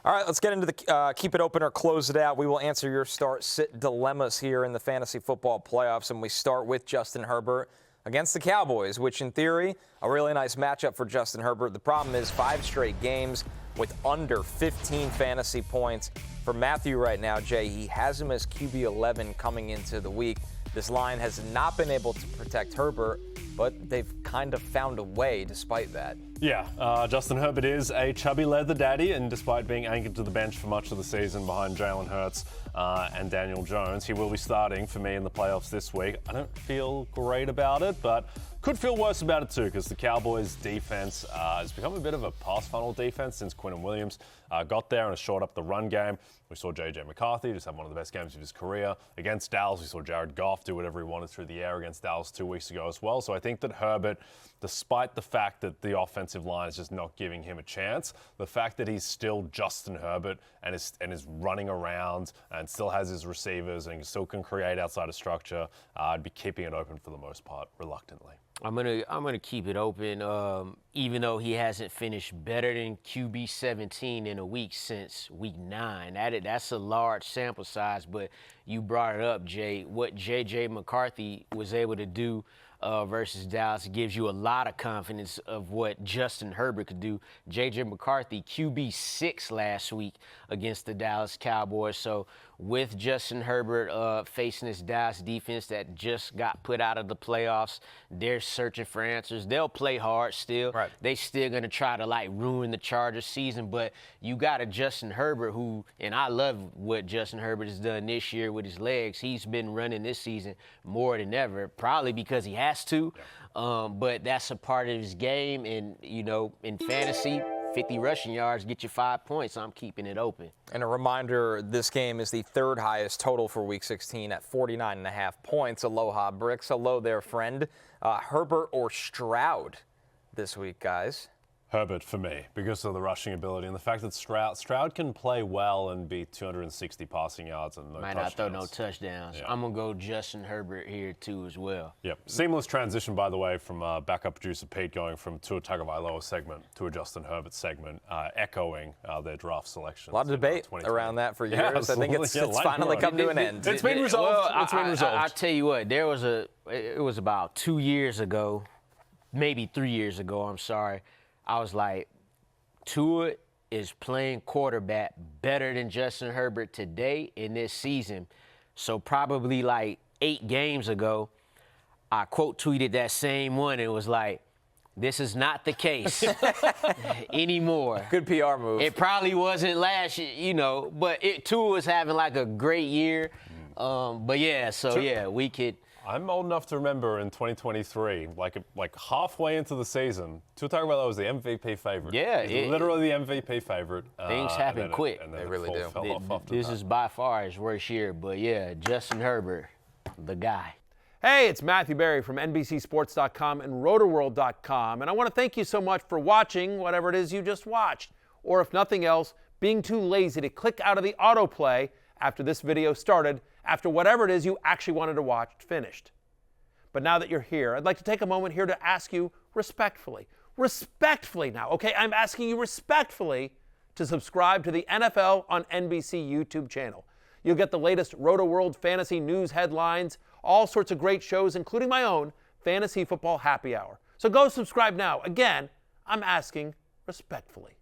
All right, let's get into the keep it open or close it out. We will answer your start-sit dilemmas here in the fantasy football playoffs, and we start with Justin Herbert against the Cowboys, which in theory, a really nice matchup for Justin Herbert. The problem is 5 straight games with under 15 fantasy points. For Matthew right now, Jay, he has him as QB 11 coming into the week. This line has not been able to protect Herbert, but they've kind of found a way despite that. Yeah, Justin Herbert is a chubby leather daddy, and despite being anchored to the bench for much of the season behind Jalen Hurts and Daniel Jones, he will be starting for me in the playoffs this week. I don't feel great about it, but could feel worse about it too, because the Cowboys' defense has become a bit of a pass funnel defense since Quinnen Williams got there and has shored up the run game. We saw J.J. McCarthy just have one of the best games of his career against Dallas. We saw Jared Goff do whatever he wanted through the air against Dallas 2 weeks ago as well. So I think that Herbert, despite the fact that the offensive line is just not giving him a chance, the fact that he's still Justin Herbert and is running around and still has his receivers and still can create outside of structure, I'd be keeping it open for the most part, reluctantly. I'm gonna keep it open, even though he hasn't finished better than QB 17 in a week since week 9. That's a large sample size, but you brought it up, Jay. What J.J. McCarthy was able to do versus Dallas gives you a lot of confidence of what Justin Herbert could do. J.J. McCarthy, QB 6 last week against the Dallas Cowboys. So with Justin Herbert facing this Dallas defense that just got put out of the playoffs, they're searching for answers. They'll play hard still. Right. They still going to try to, ruin the Chargers season. But you got a Justin Herbert who, and I love what Justin Herbert has done this year with his legs. He's been running this season more than ever, probably because he has to. Yeah. But that's a part of his game. And, in fantasy, 50 rushing yards get you 5 points. I'm keeping it open. And a reminder, this game is the 3rd highest total for Week 16 at 49.5 points. Aloha Bricks. Hello there, friend. Herbert or Stroud this week, guys? Herbert for me, because of the rushing ability and the fact that Stroud can play well and be 260 passing yards and no touchdowns. Might not throw no touchdowns. Yeah. I'm going to go Justin Herbert here, too, as well. Yep. Seamless transition, by the way, from backup producer Pete going from Tua Tagovailoa segment to a Justin Herbert segment, echoing their draft selection. A lot of debate around that for years. Yeah, I think it's finally come to an end. It's been resolved. It's been resolved. I'll tell you what, it was about 2 years ago, maybe 3 years ago, I'm sorry. I was like, Tua is playing quarterback better than Justin Herbert today in this season. So probably 8 games ago, I quote tweeted that same one. It was like, this is not the case anymore. Good PR move. It probably wasn't last year, but Tua was having a great year. But yeah, we could. I'm old enough to remember in 2023, like halfway into the season, Tua Tagovailoa was the MVP favorite. Yeah, literally the MVP favorite. Things happen quick. And then they really do. Fell off after this that. is by far his worst year, but yeah, Justin Herbert, the guy. Hey, it's Matthew Berry from NBCSports.com and Rotoworld.com, and I want to thank you so much for watching whatever it is you just watched, or if nothing else, being too lazy to click out of the autoplay after this video started, after whatever it is you actually wanted to watch finished. But now that you're here, I'd like to take a moment here to ask you respectfully now, okay? I'm asking you respectfully to subscribe to the NFL on NBC YouTube channel. You'll get the latest Roto-World fantasy news headlines, all sorts of great shows, including my own Fantasy Football Happy Hour. So go subscribe now. Again, I'm asking respectfully.